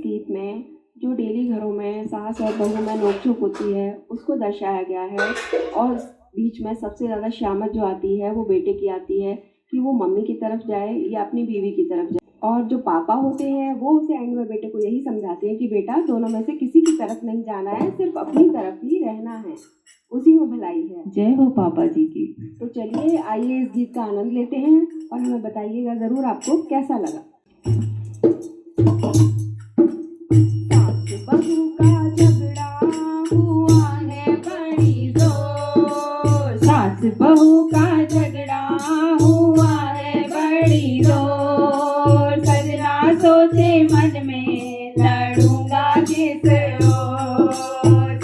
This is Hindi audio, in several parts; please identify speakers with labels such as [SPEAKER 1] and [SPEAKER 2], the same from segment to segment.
[SPEAKER 1] गीत में जो डेली घरों में सास और बहू में नोक-झोंक होती है उसको दर्शाया गया है और बीच में सबसे ज़्यादा शामत जो आती है वो बेटे की आती है कि वो मम्मी की तरफ जाए या अपनी बीवी की तरफ जाए। और जो पापा होते हैं वो उसे एंड में बेटे को यही समझाते हैं कि बेटा दोनों में से किसी की तरफ नहीं जाना है, सिर्फ अपनी तरफ ही रहना है, उसी में भलाई है।
[SPEAKER 2] जय हो पापा जी की।
[SPEAKER 1] तो चलिए आइए इस गीत का आनंद लेते हैं और हमें बताइएगा ज़रूर आपको कैसा लगा। सास बहू का झगड़ा हुआ है बड़ी जोर,
[SPEAKER 2] सास बहू का झगड़ा हुआ है बड़ी जोर, सजना सोचे मन में लड़ूंगा किस ओर,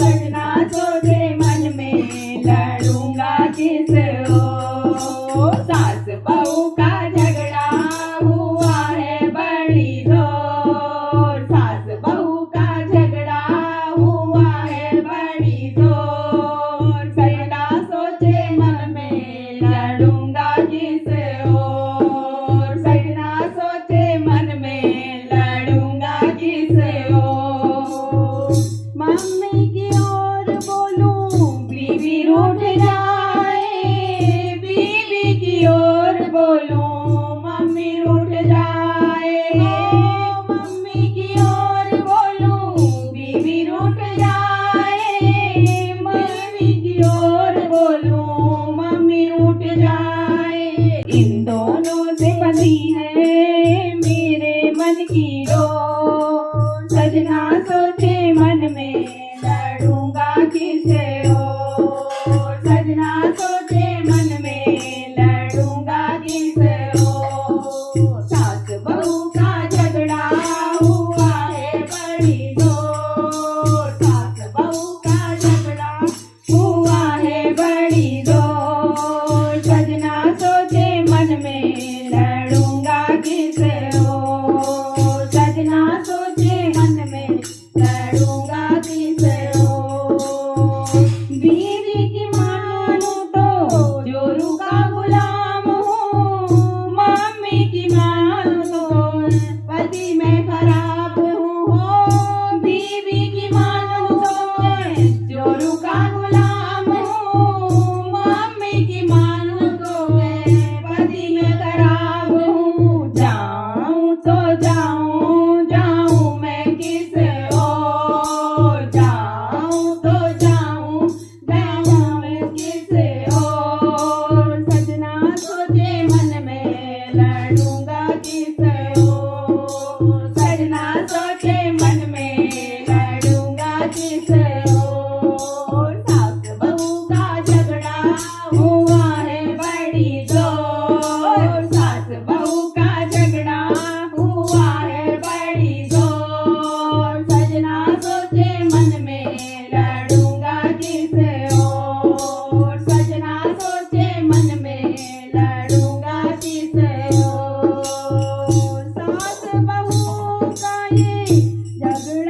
[SPEAKER 2] सजना सोचे मन में लड़ूंगा किस ओर। सास बहू का झगड़ा हुआ है बड़ी जोर, सास बहू का झगड़ा हुआ है बड़ी जोर, सजना सोचे मन में लड़ूंगा किस ओर, सजना सोचे मन में लड़ूंगा किस ओर। मम्मी की ओर बोलूं बीवी रूठ जाए, बीवी की ओर बोलूं मम्मी रूठ जाए, मम्मी की ओर बोलूं बीवी रूठ जाए, मम्मी की ओर बोलूं मम्मी रूठ जाए। इन दोनों से बंधी है मेरे मन की डोर, सजना सोचे मन में लड़ूंगा किसे ओर, सजना सोचे मन में लड़ूंगा किसे ओर। सास बहू का झगड़ा हुआ है बड़ी जोर, सास बहू का झगड़ा हुआ है बड़ी जोर, सजना सोचे मन में लड़ूंगा किसे ओर, सजना सोचे मन में लड़ूंगा किसे ओर। बीवी की मानूं तो जोरू का गुलाम हूँ, मम्मी की मानूं तो पति में खराब हूँ, बीवी की मानूं तो जोरू का गुलाम हूँ, मम्मी की मानूं तो पति में खराब हूँ। जाऊं तो जाऊं जाऊं मैं किस ओर, जाऊं तो जाऊं जाऊं मैं किस ओर, सजना सोचे मन में लड़ूंगा किस ओर, सजना सोचे मन में लड़ूंगा किस ओर। सास बहू का झगड़ा हुआ है बड़ी जोर, सास बहू का झगड़ा हुआ है बड़ी जोर, सजना सोचे मन में लड़ूंगा किस ओर, सजना सोचे मन में लड़ूंगा किस ओर। सास बहू का ये झगड़ा